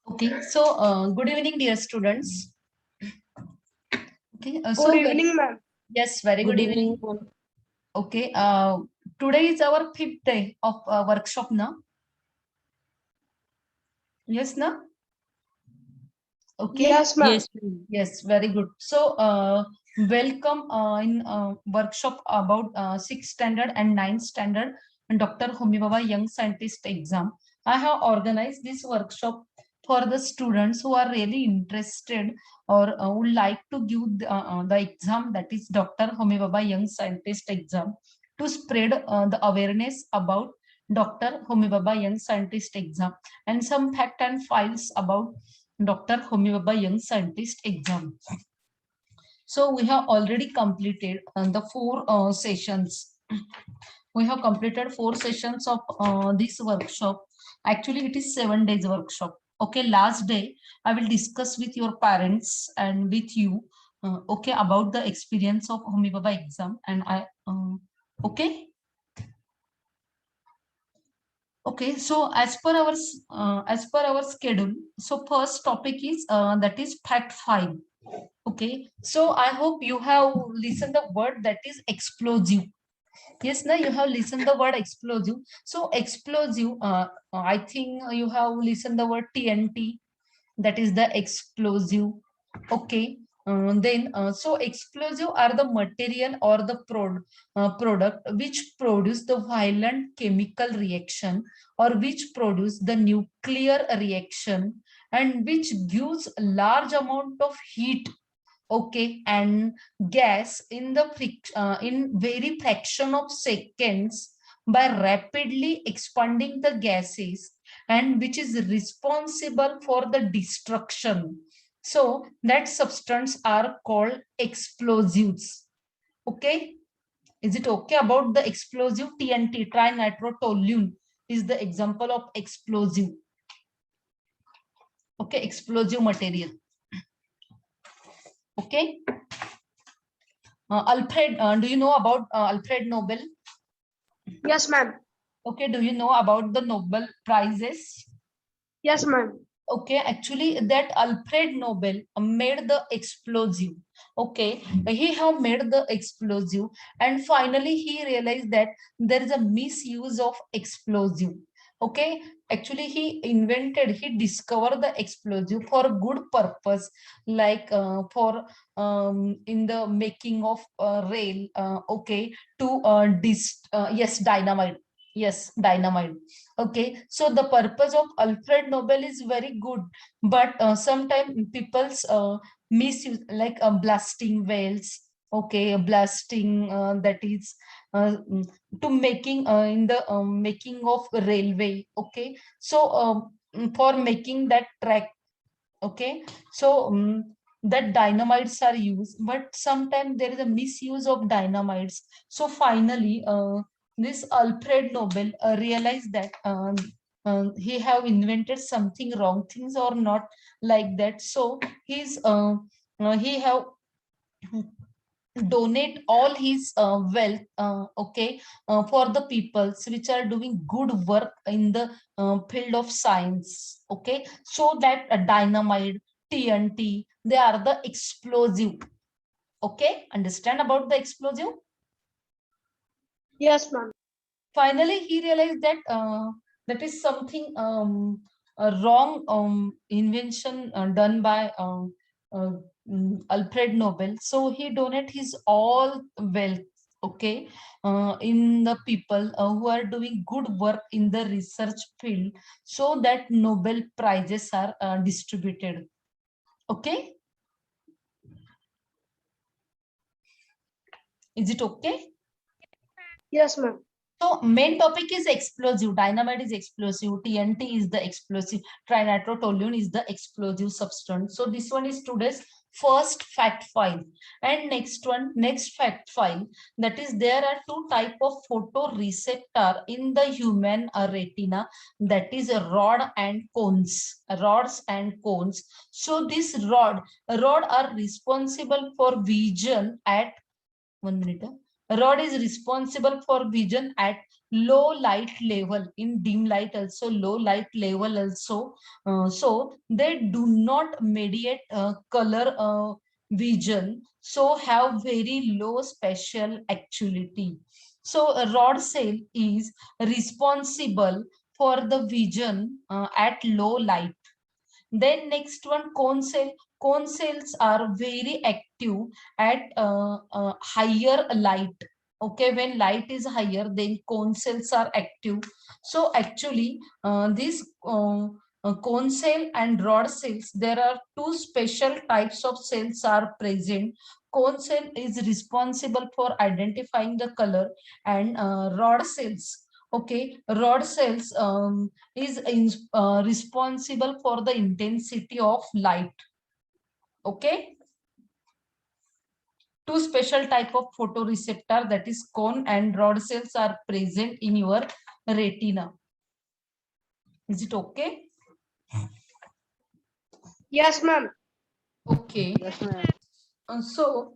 Okay, so good evening, dear students. Okay, Good evening, ma'am. yes, very good Good evening, evening. ma'am. Okay, today is our fifth day of workshop now. Yes, na? Okay, Yes, ma'am. Yes, ma'am. yes, very good. So, welcome in workshop about 6th standard and 9th standard and Dr. Homi Baba Young Scientist exam. I have organized this workshop for the students who are really interested or would like to give the exam, that is Dr. Homi Baba Young Scientist exam, to spread the awareness about Dr. Homi Baba Young Scientist exam and some fact and files about Dr. Homi Baba Young Scientist exam. So we have already completed the four sessions. We have completed 4 sessions of this workshop. Actually, it is 7 days workshop. Okay, last day I will discuss with your parents and with you. Okay, about the experience of Homi Baba exam, and I. Okay. Okay, so as per our schedule, so first topic is that is fact 5. Okay, so I hope you have listened the word that is explosive. Yes, now you have listened the word explosive. So explosive, I think you have listened the word TNT, that is the explosive. Okay, so explosive are the material or the product which produce the violent chemical reaction or which produce the nuclear reaction and which gives a large amount of heat, okay, and gas in the in very fraction of seconds by rapidly expanding the gases, and which is responsible for the destruction. So that substance are called explosives. Okay, is it okay about the explosive? TNT, trinitrotoluene, is the example of explosive. Okay, explosive material. Okay. Alfred, do you know about Alfred Nobel? Yes, ma'am. Okay, do you know about the Nobel Prizes? Yes, ma'am. Okay, actually that Alfred Nobel made the explosive. Okay, he have made the explosive, and finally he realized that there is a misuse of explosive. Okay, actually he discovered the explosive for good purpose, like for in the making of rail, okay, to yes, dynamite. Yes, dynamite. Okay, so the purpose of Alfred Nobel is very good, but sometimes people's misuse, like blasting wells, okay, blasting that is mm, to making in the making of railway, okay, so for making that track, okay, so that dynamites are used, but sometimes there is a misuse of dynamites. So finally this Alfred Nobel realized that he have invented something wrong things or not like that. So he have donate all his wealth, okay, for the peoples which are doing good work in the field of science, okay, so that dynamite, TNT, they are the explosive. Okay, understand about the explosive? Yes, ma'am. Finally he realized that that is something a wrong invention done by uh, Alfred Nobel. So he donate his all wealth, okay, in the people who are doing good work in the research field, so that Nobel prizes are distributed. Okay, is it okay? Yes, ma'am. So main topic is explosive. Dynamite is explosive. TNT is the explosive. Trinitrotoluene is the explosive substance. So this one is today's first fact file. And next one, next fact file. That is, there are two type of photoreceptor in the human retina. That is a rod and cones. Rods and cones. So this rod are responsible for vision at 1 minute. Rod is responsible for vision at low light level, in dim light also, low light level also. So they do not mediate color vision, so have very low spatial actuality. So a rod cell is responsible for the vision at low light. Then next one, cone cell. Cone cells are very active at higher light. Okay, when light is higher, then cone cells are active. So actually, these cone cell and rod cells, there are two special types of cells are present. Cone cell is responsible for identifying the color, and rod cells. Okay, rod cells responsible for the intensity of light. Okay, two special type of photoreceptor, that is cone and rod cells, are present in your retina. Is it okay? Yes, ma'am. Okay. Yes, ma'am. So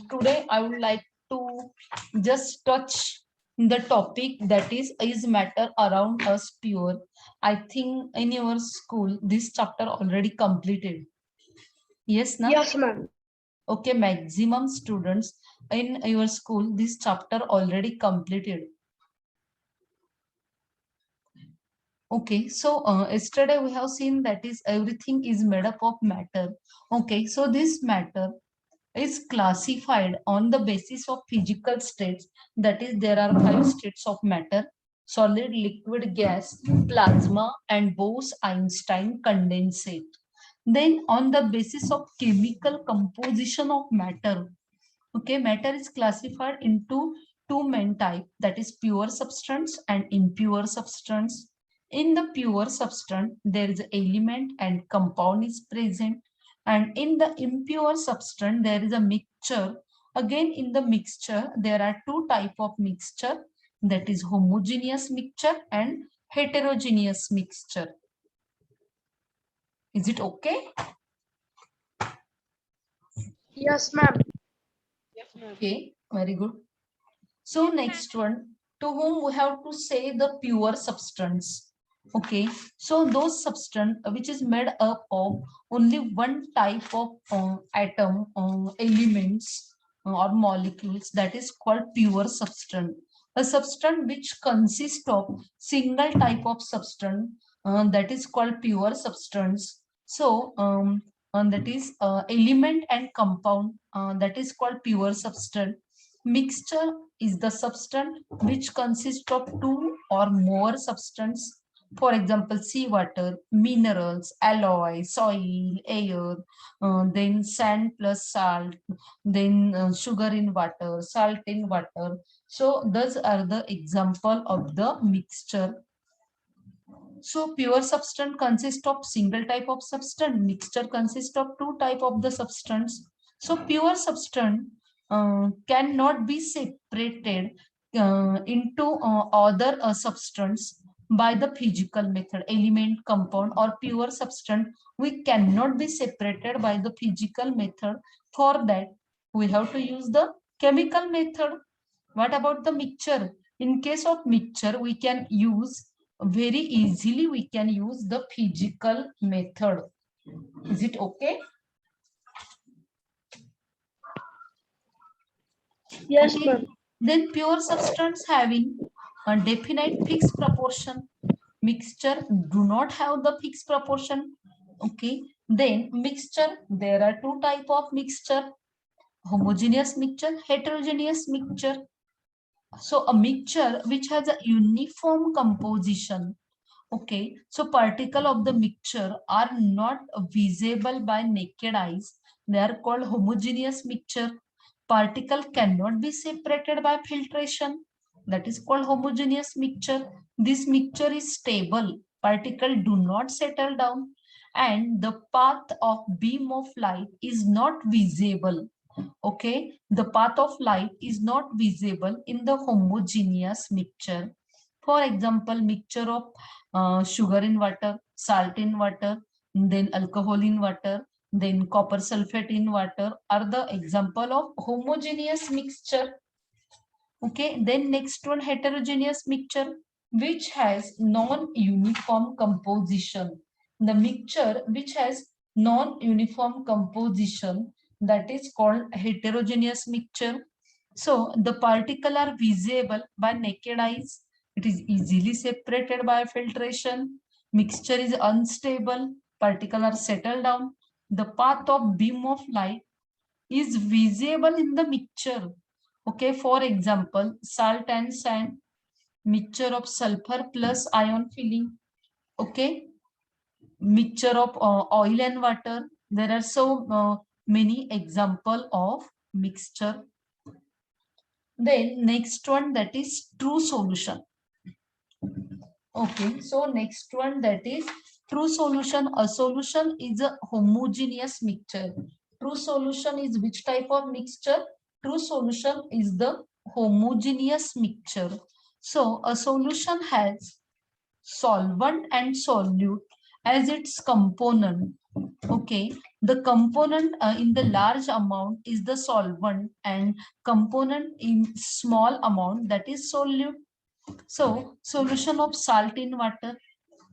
today I would like to just touch the topic, that is matter around us pure. I think in your school this chapter already completed. Yes, na? Yes, ma'am. Okay, maximum students in your school this chapter already completed. Okay, so yesterday we have seen that is everything is made up of matter. Okay, so this matter is classified on the basis of physical states. That is, there are 5 states of matter: solid, liquid, gas, plasma, and Bose-Einstein condensate. Then on the basis of chemical composition of matter, okay, matter is classified into two main type, that is pure substance and impure substance. In the pure substance, there is element and compound is present, and in the impure substance, there is a mixture. Again, in the mixture, there are two type of mixture, that is homogeneous mixture and heterogeneous mixture. Is it okay? Yes, ma'am. Yes, ma'am. Okay, very good. So next one, to whom we have to say the pure substance. Okay, so those substance which is made up of only one type of atom, elements or molecules, that is called pure substance. A substance which consists of single type of substance, that is called pure substance. So and that is element and compound, that is called pure substance. Mixture is the substance which consists of two or more substances. For example, seawater, minerals, alloy, soil, air, then sand plus salt, then sugar in water, salt in water. So those are the example of the mixture. So pure substance consists of single type of substance. Mixture consists of two type of the substance. So pure substance cannot be separated into other substance by the physical method. Element, compound, or pure substance, we cannot be separated by the physical method. For that, we have to use the chemical method. What about the mixture? In case of mixture, we can use very easily, we can use the physical method. Is it okay? Yes, Okay. ma'am. Then pure substance having a definite fixed proportion. Mixture do not have the fixed proportion. Okay. Then mixture, there are two type of mixture: homogeneous mixture, heterogeneous mixture. So a mixture which has a uniform composition. Okay, so particle of the mixture are not visible by naked eyes. They are called homogeneous mixture. Particle cannot be separated by filtration. That is called homogeneous mixture. This mixture is stable. Particle do not settle down, and the path of beam of light is not visible. Okay, the path of light is not visible in the homogeneous mixture. For example, mixture of sugar in water, salt in water, then alcohol in water, then copper sulfate in water are the example of homogeneous mixture. Okay, then next one, heterogeneous mixture, which has non-uniform composition. The mixture which has non-uniform composition, that is called heterogeneous mixture. So the particle are visible by naked eyes. It is easily separated by filtration. Mixture is unstable. Particle are settled down. The path of beam of light is visible in the mixture. Okay, for example, salt and sand, mixture of sulfur plus ion filling. Okay, mixture of oil and water. There are so many example of mixture. Then next one, that is true solution. Okay, so next one, that is true solution. A solution is a homogeneous mixture. True solution is which type of mixture? True solution is the homogeneous mixture. So a solution has solvent and solute as its component. Okay, the component in the large amount is the solvent, and component in small amount, that is solute. So solution of salt in water,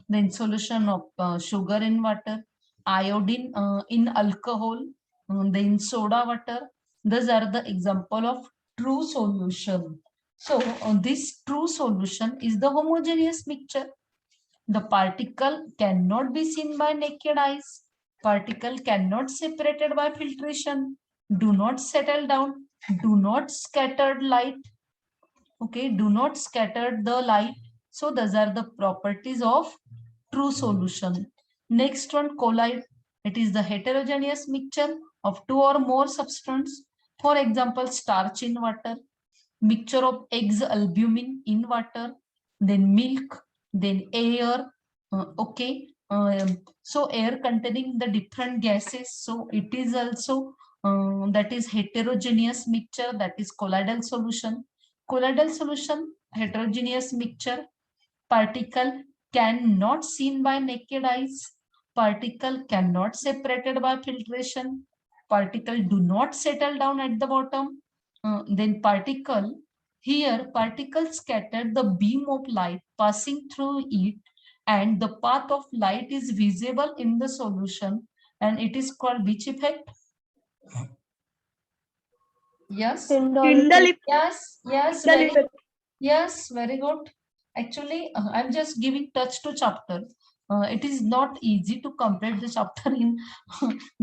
then solution of sugar in water, iodine in alcohol, then soda water. These are the example of true solution. So this true solution is the homogeneous mixture. The particle cannot be seen by naked eyes. Particle cannot separated by filtration. Do not settle down. Do not scatter light. Okay, do not scatter the light. So those are the properties of true solution. Next one, colloid. It is the heterogeneous mixture of two or more substances. For example, starch in water, mixture of eggs albumin in water, then milk, then air. Okay, so air containing the different gases. So it is also that is heterogeneous mixture, that is colloidal solution. Colloidal solution, heterogeneous mixture. Particle cannot seen by naked eyes. Particle cannot separated by filtration. Particle do not settle down at the bottom. Then particle, here particle scattered the beam of light passing through it, and the path of light is visible in the solution, and it is called which effect? Yes. Tyndall effect. Yes, Tyndall very effect. yes, very good. Actually, I'm just giving touch to chapter. It is not easy to complete the chapter in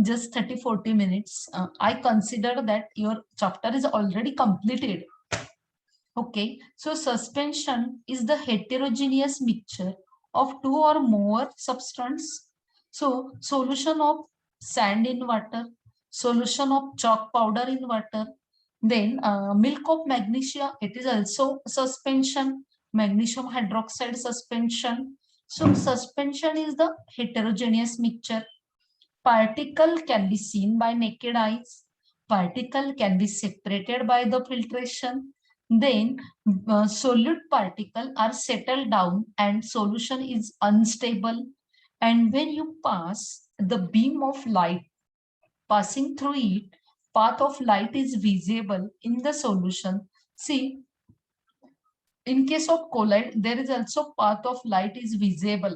just 30-40 minutes. I consider that your chapter is already completed. Okay, so suspension is the heterogeneous mixture of two or more substances. So solution of sand in water, solution of chalk powder in water, then milk of magnesia, it is also suspension, magnesium hydroxide suspension. So suspension is the heterogeneous mixture. Particle can be seen by naked eyes. Particle can be separated by the filtration. Then solute particle are settled down and solution is unstable. And when you pass the beam of light passing through it, path of light is visible in the solution. See, in case of colloid, there is also path of light is visible.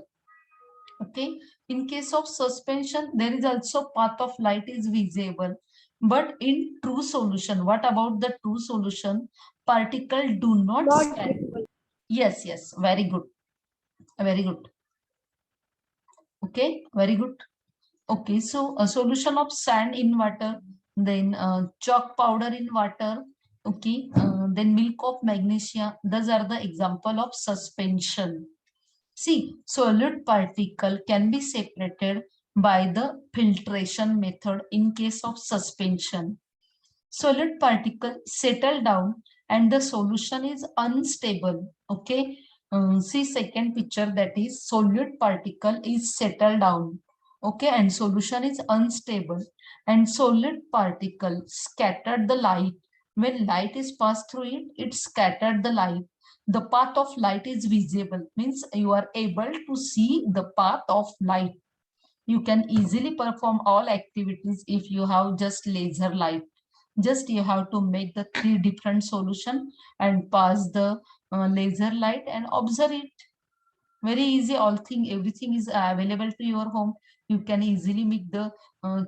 Okay, in case of suspension, there is also path of light is visible. But in true solution, what about the true solution? Particle do not Not scatter. visible. Yes, very good. Very good. Okay, very good. Okay, so a solution of sand in water, then chalk powder in water, okay, then milk of magnesia. Those are the example of suspension. See, solute particle can be separated by the filtration method in case of suspension. Solid particle settle down and the solution is unstable. Okay, see second picture, that is solute particle is settled down. Okay, and solution is unstable, and solid particle scattered the light. When light is passed through it, it scattered the light. The path of light is visible, means you are able to see the path of light. You can easily perform all activities if you have just laser light. Just you have to make the 3 different solution and pass the laser light and observe it. Very easy. Everything is available to your home. You can easily make the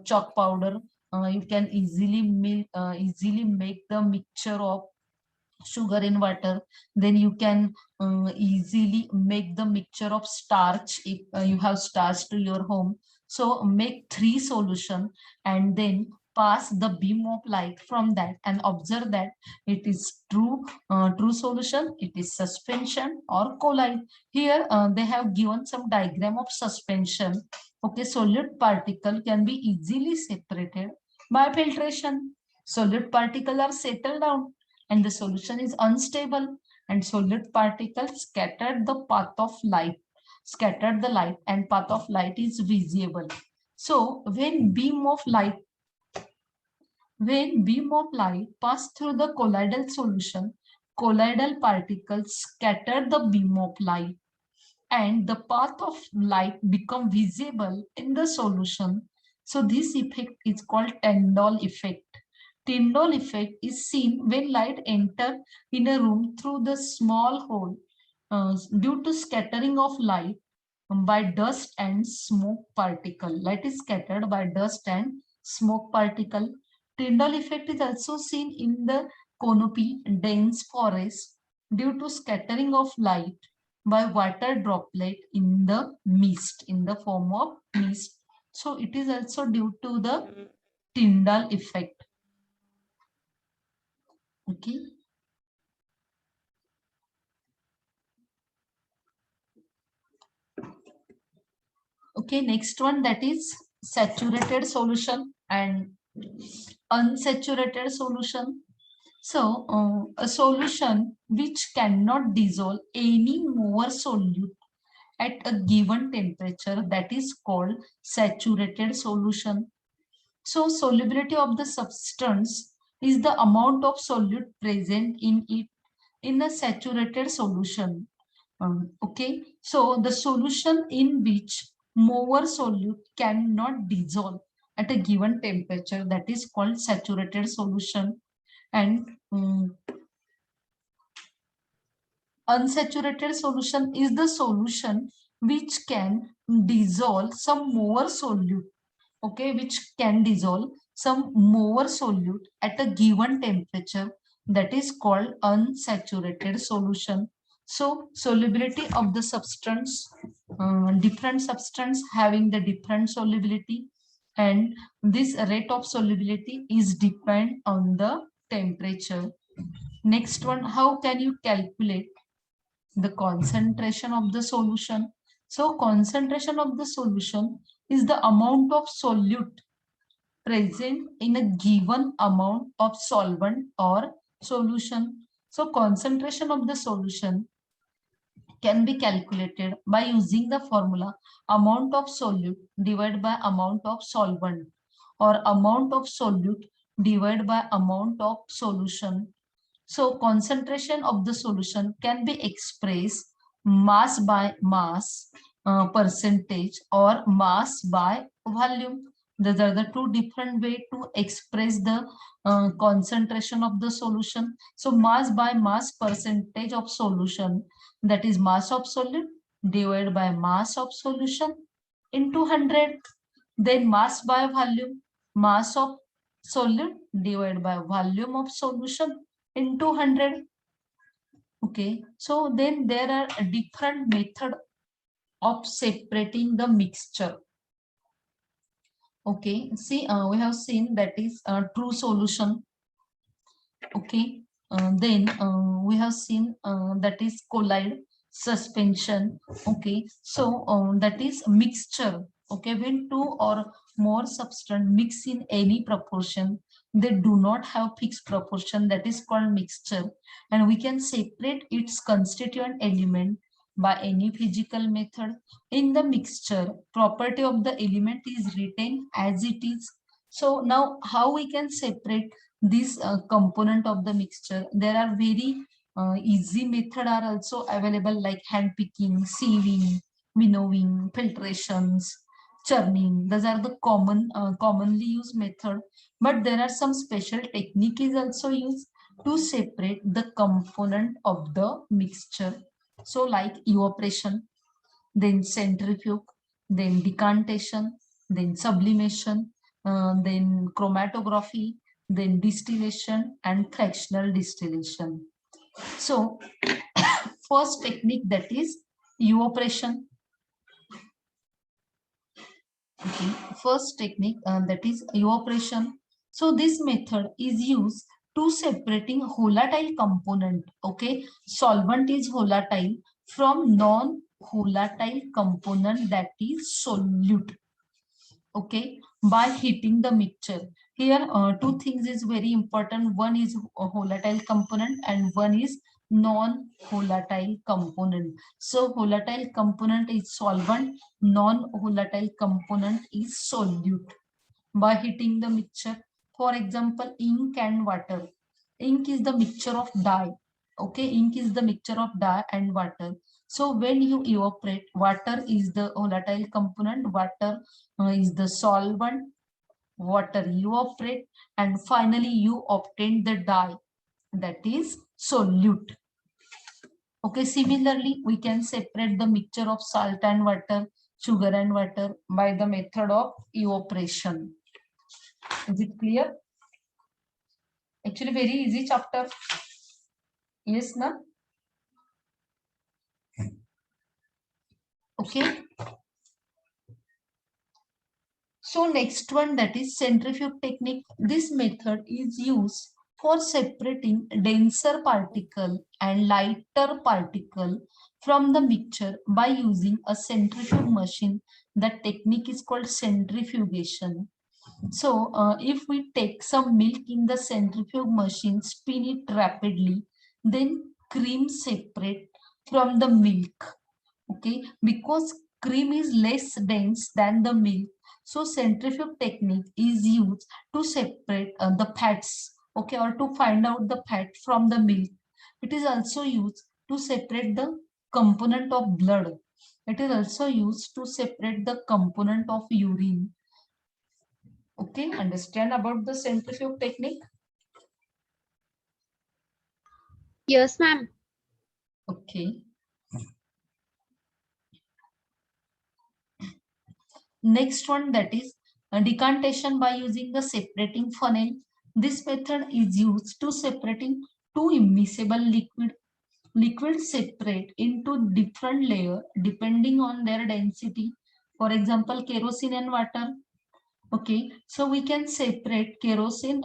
chalk powder. You can easily make the mixture of sugar in water. Then you can easily make the mixture of starch if you have starch to your home. So make 3 solution and then pass the beam of light from that and observe that it is true solution, it is suspension or collide. Here they have given some diagram of suspension. Okay, solid particle can be easily separated by filtration. Solid particles are settled down and the solution is unstable, and solid particles scattered the light and path of light is visible. So when beam of light pass through the colloidal solution, colloidal particles scatter the beam of light and the path of light become visible in the solution. So this effect is called Tyndall effect. Tyndall effect is seen when light enter in a room through the small hole due to scattering of light by dust and smoke particle. Light is scattered by dust and smoke particle. Tyndall effect is also seen in the canopy dense forest due to scattering of light by water droplet in the mist, in the form of mist. So it is also due to the Tyndall effect. Okay. Okay, next one, that is saturated solution and unsaturated solution. So a solution which cannot dissolve any more solute at a given temperature, that is called saturated solution. So solubility of the substance is the amount of solute present in it in a saturated solution. Okay, so the solution in which more solute cannot dissolve at a given temperature, that is called saturated solution. And unsaturated solution is the solution which can dissolve some more solute, okay, which can dissolve some more solute at a given temperature, that is called unsaturated solution. So solubility of the substance, different substance having the different solubility, and this rate of solubility is depend on the temperature. Next one, how can you calculate the concentration of the solution? So concentration of the solution is the amount of solute present in a given amount of solvent or solution. So concentration of the solution can be calculated by using the formula amount of solute divided by amount of solvent, or amount of solute divided by amount of solution. So concentration of the solution can be expressed mass by mass, percentage, or mass by volume. These are the two different ways to express the concentration of the solution. So mass by mass, percentage of solution, that is mass of solute divided by mass of solution into 100. Then mass by volume, mass of solute divided by volume of solution into 100. Okay, so then there are a different method of separating the mixture. Okay, see, we have seen that is true solution. Okay, then we have seen that is collide, suspension. Okay, so that is mixture. Okay, when two or more substance mix in any proportion, they do not have fixed proportion, that is called mixture, and we can separate its constituent element by any physical method. In the mixture, property of the element is retained as it is. So now how we can separate this component of the mixture? There are very easy method are also available, like hand picking, sieving, winnowing, filtrations. churning. Those are the commonly used method, but there are some special technique is also used to separate the component of the mixture. So like evaporation, then centrifuge, then decantation, then sublimation, then chromatography, then distillation and fractional distillation. So first technique, that is evaporation. Okay. First technique, that is evaporation. So this method is used to separating volatile component. Okay, solvent is volatile from non-volatile component, that is solute. Okay, by heating the mixture. Here two things is very important. One is a volatile component and one is non-volatile component. So volatile component is solvent, non-volatile component is solute. By heating the mixture, for example, ink and water. Ink is the mixture of dye. Okay, ink is the mixture of dye and water. So when you evaporate, water is the volatile component, water is the solvent, water evaporate, and finally you obtain the dye, that is solute. Okay, similarly, we can separate the mixture of salt and water, sugar and water by the method of evaporation. Is it clear? Actually, very easy chapter. Yes, na? Okay. So next one, that is centrifuge technique. This method is used for separating denser particle and lighter particle from the mixture by using a centrifuge machine. That technique is called centrifugation. So if we take some milk in the centrifuge machine, spin it rapidly, then cream separate from the milk. Okay, because cream is less dense than the milk, so centrifuge technique is used to separate the fats, okay, or to find out the fat from the milk. It is also used to separate the component of blood. It is also used to separate the component of urine. Okay, understand about the centrifuge technique? Yes, ma'am. Okay. Next one, that is decantation by using the separating funnel. This method is used to separating two immiscible liquids separate into different layer depending on their density. For example, kerosene and water. Okay, so we can separate kerosene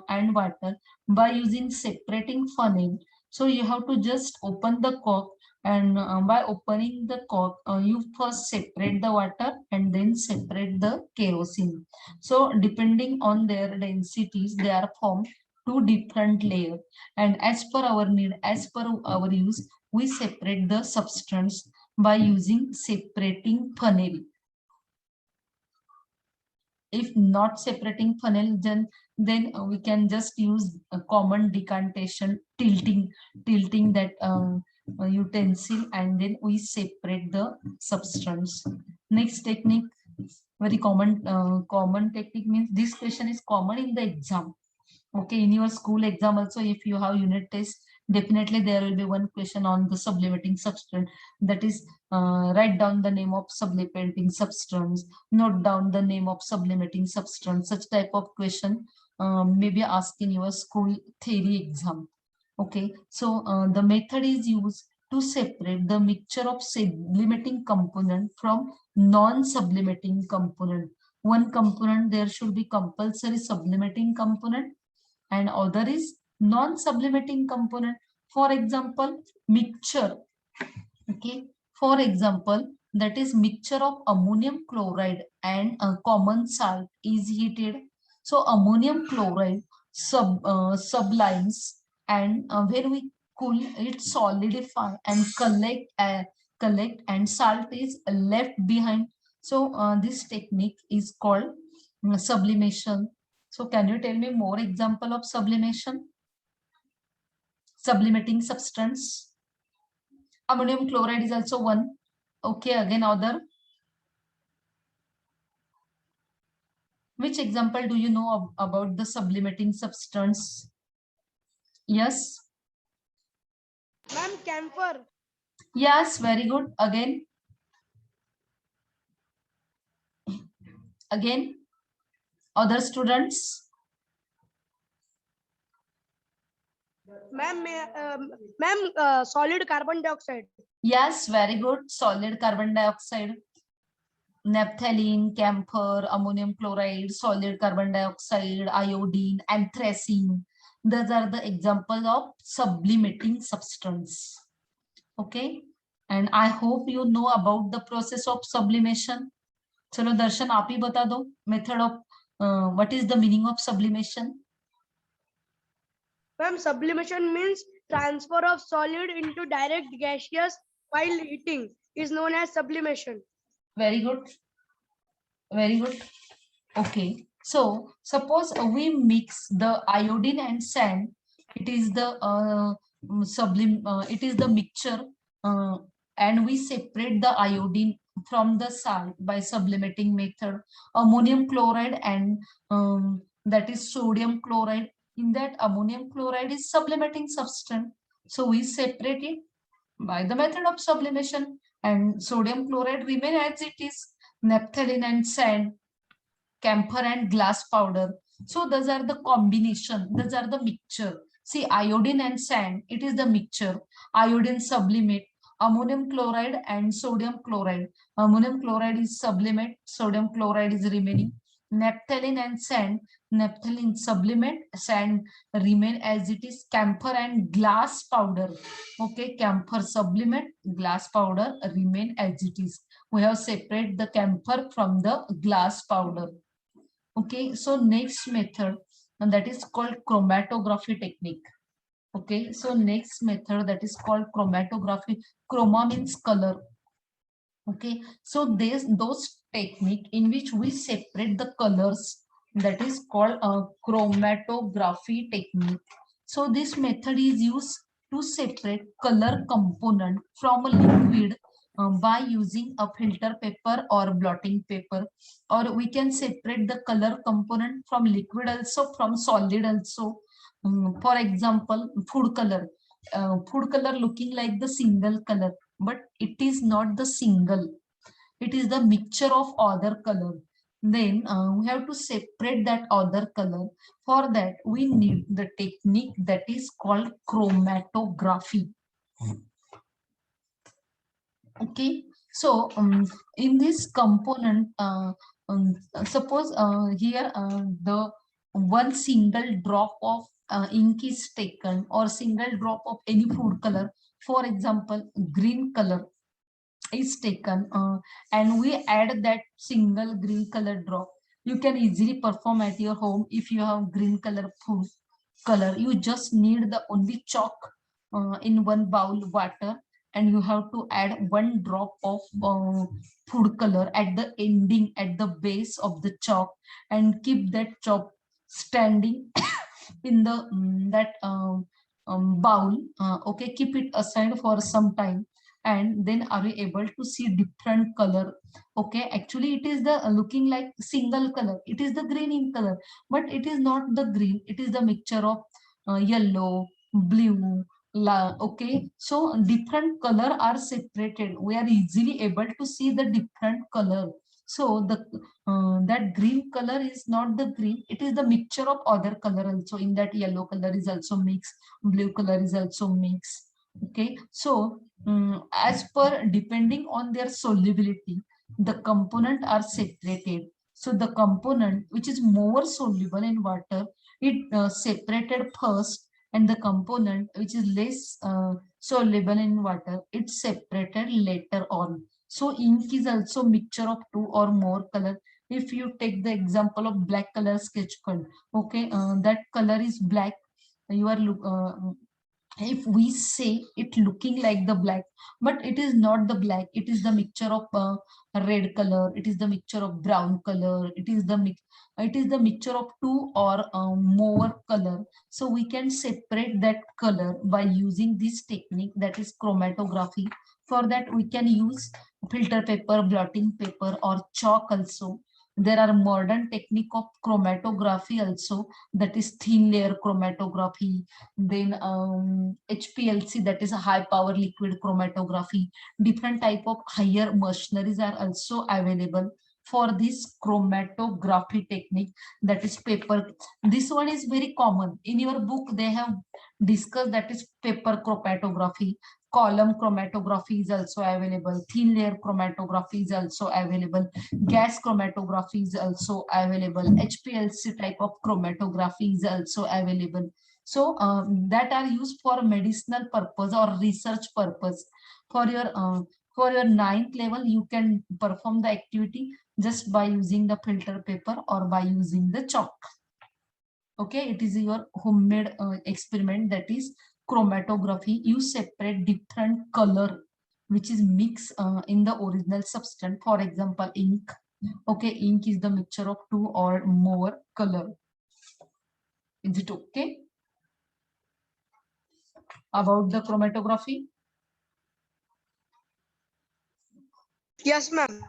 and water by using separating funnel. So you have to just open the cork, and by opening the cork, you first separate the water and then separate the kerosene. So depending on their densities, they are formed two different layers. And as per our need, as per our use, we separate the substance by using separating funnel. If not separating funnel, then we can just use a common decantation, tilting that utensil, and then we separate the substance. Next technique, very common technique, means this question is common in the exam. Okay, in your school exam also, if you have unit test, definitely there will be one question on the sublimating substance. That is, write down the name of sublimating substance, note down the name of sublimating substance. Such type of question may be asked in your school theory exam. Okay, so the method is used to separate the mixture of sublimating component from non-sublimating component. One component, there should be compulsory sublimating component, and other is non-sublimating component. For example, mixture. Okay, for example, that is mixture of ammonium chloride and a common salt is heated. So ammonium chloride sublimes, and when we cool it, solidify and collect, and salt is left behind. So this technique is called sublimation. So can you tell me more example of sublimation? Sublimating substance. Ammonium chloride is also one. Okay, again other. Which example do you know about the sublimating substance? Yes. Ma'am, camphor. Yes, very good. Again, other students. Ma'am, solid carbon dioxide. Yes, very good. Solid carbon dioxide. Naphthalene, camphor, ammonium chloride, solid carbon dioxide, iodine, anthracene. Those are the examples of sublimating substance. Okay. And I hope you know about the process of sublimation. चलो दर्शन आप ही बता दो method of what is the meaning of sublimation. Ma'am, sublimation means transfer of solid into direct gaseous while heating is known as sublimation. Very good. Very good. Okay. So suppose we mix the iodine and sand. It is the it is the mixture, and we separate the iodine from the salt by sublimating method. Ammonium chloride and that is sodium chloride. In that, ammonium chloride is sublimating substance. So we separate it by the method of sublimation, and sodium chloride remain as it is. Naphthalene and sand, camphor and glass powder. So those are the combination, those are the mixture. See, iodine and sand, it is the mixture. Iodine sublimate, ammonium chloride and sodium chloride. Ammonium chloride is sublimate, sodium chloride is remaining. Naphthalene and sand, naphthalene sublimate, sand remain as it is. Camphor and glass powder. Okay, camphor sublimate, glass powder remain as it is. We have separate the camphor from the glass powder. Okay, so next method, and that is called chromatography technique. Okay, so next method that is called chromatography. Chroma means color. Okay, so there's those technique in which we separate the colors, that is called a chromatography technique. So this method is used to separate color component from a liquid by using a filter paper or blotting paper, or we can separate the color component from liquid also, from solid also. For example, food color looking like the single color, but it is not the single, it is the mixture of other color. Then we have to separate that other color. For that we need the technique that is called chromatography. Okay, so in this component, suppose here the one single drop of ink is taken, or single drop of any food color, for example green color is taken, and we add that single green color drop. You can easily perform at your home. If you have green color food color, you just need the only chalk in one bowl water, and you have to add one drop of food color at the ending, at the base of the chalk, and keep that chalk standing in the that bowl. Okay, keep it aside for some time, and then are we able to see different color. Okay, actually it is the looking like single color, it is the green in color, but it is not the green, it is the mixture of yellow, blue, okay, so different color are separated, we are easily able to see the different color. So the that green color is not the green, it is the mixture of other color also. In that, yellow color is also mixed, blue color is also mixed. Okay, so as per depending on their solubility, the component are separated. So the component which is more soluble in water, it separated first, and the component which is less soluble in water, it's separated later on. So ink is also mixture of two or more color. If you take the example of black color sketch pen, okay, that color is black. You are if we say it looking like the black, but it is not the black, it is the mixture of red color, it is the mixture of brown color, it is the mixture of two or more color. So we can separate that color by using this technique, that is chromatography. For that we can use filter paper, blotting paper, or chalk also. There are modern technique of chromatography also, that is thin layer chromatography. Then HPLC, that is a high power liquid chromatography. Different type of higher machineries are also available for this chromatography technique, that is paper. This one is very common in your book, they have discussed, that is paper chromatography. Column chromatography is also available, thin layer chromatography is also available, gas chromatography is also available, HPLC type of chromatography is also available. So that are used for medicinal purpose or research purpose. For your ninth level, you can perform the activity just by using the filter paper or by using the chalk. Okay, it is your homemade experiment, that is chromatography. You separate different color which is mixed in the original substance. For example, ink. Okay, ink is the mixture of two or more color. Is it okay about the chromatography? Yes, ma'am.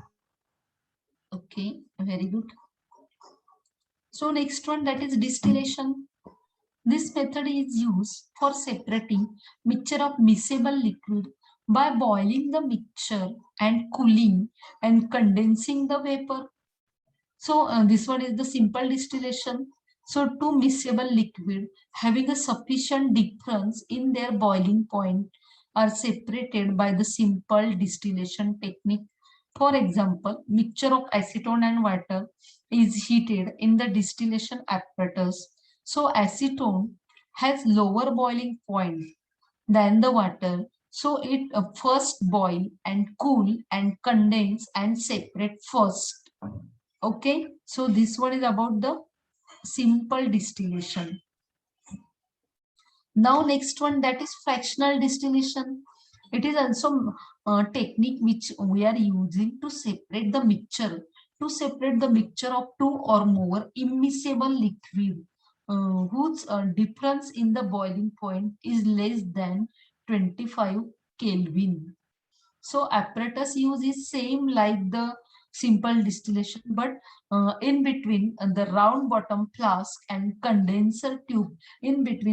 Okay, very good. So next one, that is distillation. This method is used for separating mixture of miscible liquid by boiling the mixture and cooling and condensing the vapor. So this one is the simple distillation. So two miscible liquid having a sufficient difference in their boiling point are separated by the simple distillation technique. For example, mixture of acetone and water is heated in the distillation apparatus. So acetone has lower boiling point than the water. So it first boil and cool and condense and separate first. Okay, so this one is about the simple distillation. Now next one, that is fractional distillation. It is also a technique which we are using to separate the mixture, of two or more immiscible liquid whose difference in the boiling point is less than 25 Kelvin. So apparatus use is same like the simple distillation, but in between the round bottom flask and condenser tube, in between